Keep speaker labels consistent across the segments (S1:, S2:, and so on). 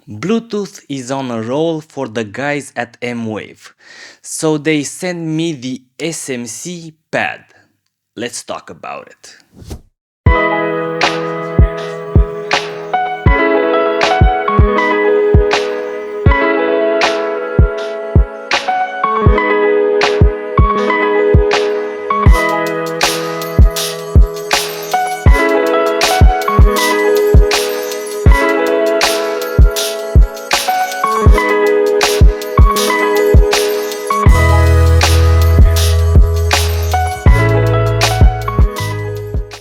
S1: Bluetooth is on a roll for the guys at M-Vave, so they sent me the SMC-Pad. Let's talk about it.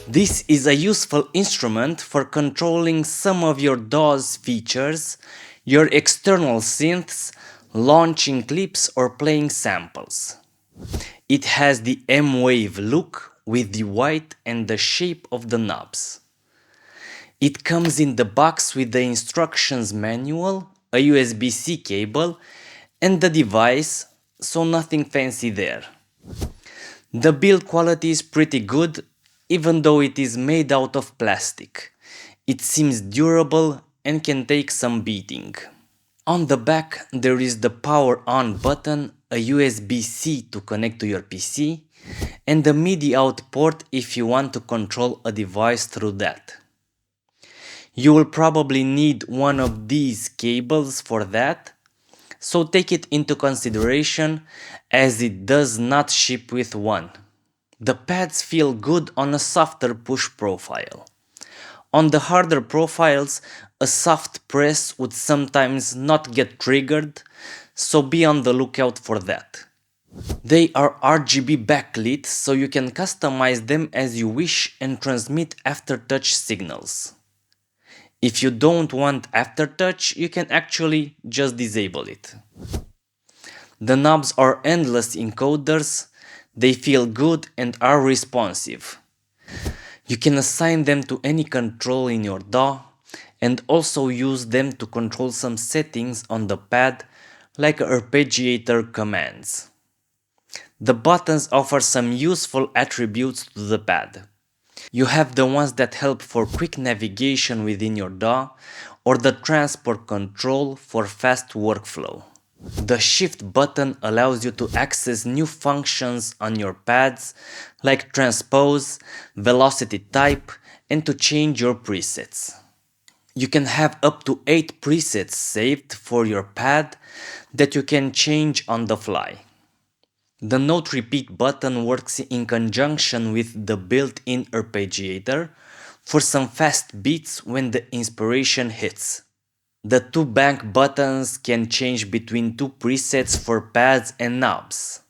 S1: This is a useful instrument for controlling some of your DAW's features, your external synths, launching clips or playing samples. It has the M-Wave look with the white and the shape of the knobs. It comes in the box with the instructions manual, a USB-C cable and the device, so nothing fancy there. The build quality is pretty good, even though it is made out of plastic. It seems durable and can take some beating. On the back there is the power on button, a USB-C to connect to your PC, and a MIDI out port if you want to control a device through that. You will probably need one of these cables for that, so take it into consideration as it does not ship with one. The pads feel good on a softer push profile. On the harder profiles, a soft press would sometimes not get triggered, so be on the lookout for that. They are RGB backlit, so you can customize them as you wish and transmit aftertouch signals. If you don't want aftertouch, you can actually just disable it. The knobs are endless encoders. They feel good and are responsive. You can assign them to any control in your DAW and also use them to control some settings on the pad like arpeggiator commands. The buttons offer some useful attributes to the pad. You have the ones that help for quick navigation within your DAW or the transport control for fast workflow. The shift button allows you to access new functions on your pads like transpose, velocity type, and to change your presets. You can have up to 8 presets saved for your pad that you can change on the fly. The note repeat button works in conjunction with the built-in arpeggiator for some fast beats when the inspiration hits. The two bank buttons can change between two presets for pads and knobs.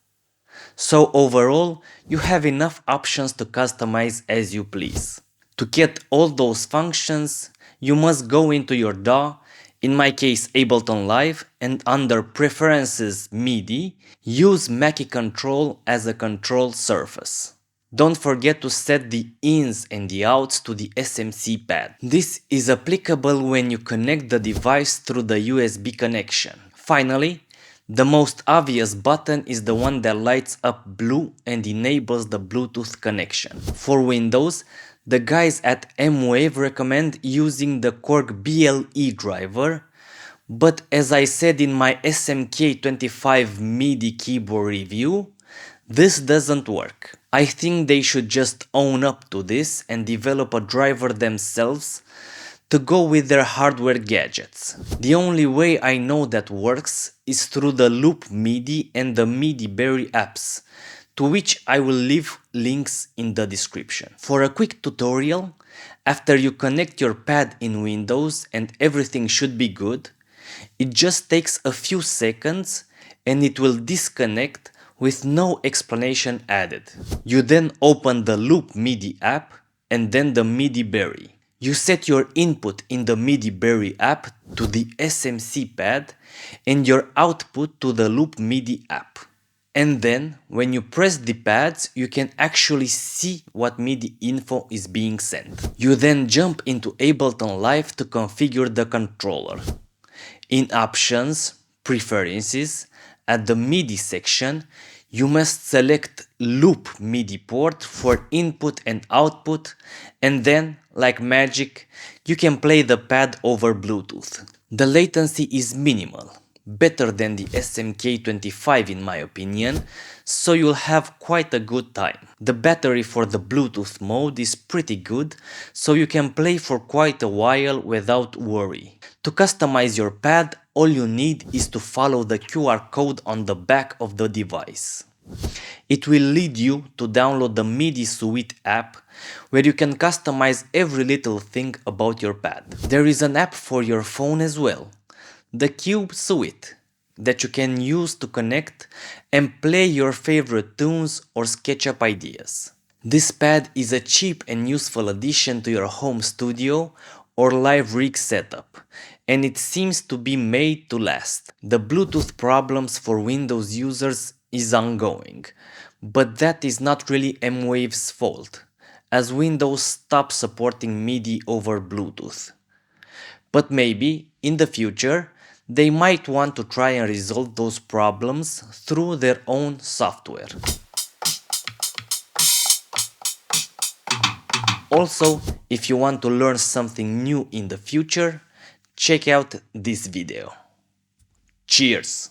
S1: So overall, you have enough options to customize as you please. To get all those functions, you must go into your DAW, in my case Ableton Live, and under Preferences MIDI, use Mackie Control as a control surface. Don't forget to set the ins and the outs to the SMC-Pad. This is applicable when you connect the device through the USB connection. Finally, the most obvious button is the one that lights up blue and enables the Bluetooth connection. For Windows, the guys at M-Wave recommend using the Korg BLE driver, but as I said in my SMK25 MIDI keyboard review, this doesn't work. I think they should just own up to this and develop a driver themselves to go with their hardware gadgets. The only way I know that works is through the Loop MIDI and the MIDI Berry apps, to which I will leave links in the description. For a quick tutorial, after you connect your pad in Windows and everything should be good, it just takes a few seconds and it will disconnect with no explanation added. You then open the Loop MIDI app and then the MIDI Berry. You set your input in the MIDI Berry app to the SMC-Pad and your output to the Loop MIDI app. And then, when you press the pads, you can actually see what MIDI info is being sent. You then jump into Ableton Live to configure the controller. In Options, Preferences, at the MIDI section, you must select Loop MIDI port for input and output, and then, like magic, you can play the pad over Bluetooth. The latency is minimal, better than the SMK25 in my opinion, so you'll have quite a good time. The battery for the Bluetooth mode is pretty good, so you can play for quite a while without worry. To customize your pad, all you need is to follow the QR code on the back of the device. It will lead you to download the MIDI Suite app, where you can customize every little thing about your pad. There is an app for your phone as well, the Cube Suite, that you can use to connect and play your favorite tunes or SketchUp ideas. This pad is a cheap and useful addition to your home studio or live rig setup, and it seems to be made to last. The Bluetooth problems for Windows users is ongoing, but that is not really M-Wave's fault, as Windows stopped supporting MIDI over Bluetooth. But maybe, in the future, they might want to try and resolve those problems through their own software. Also, if you want to learn something new in the future, check out this video. Cheers!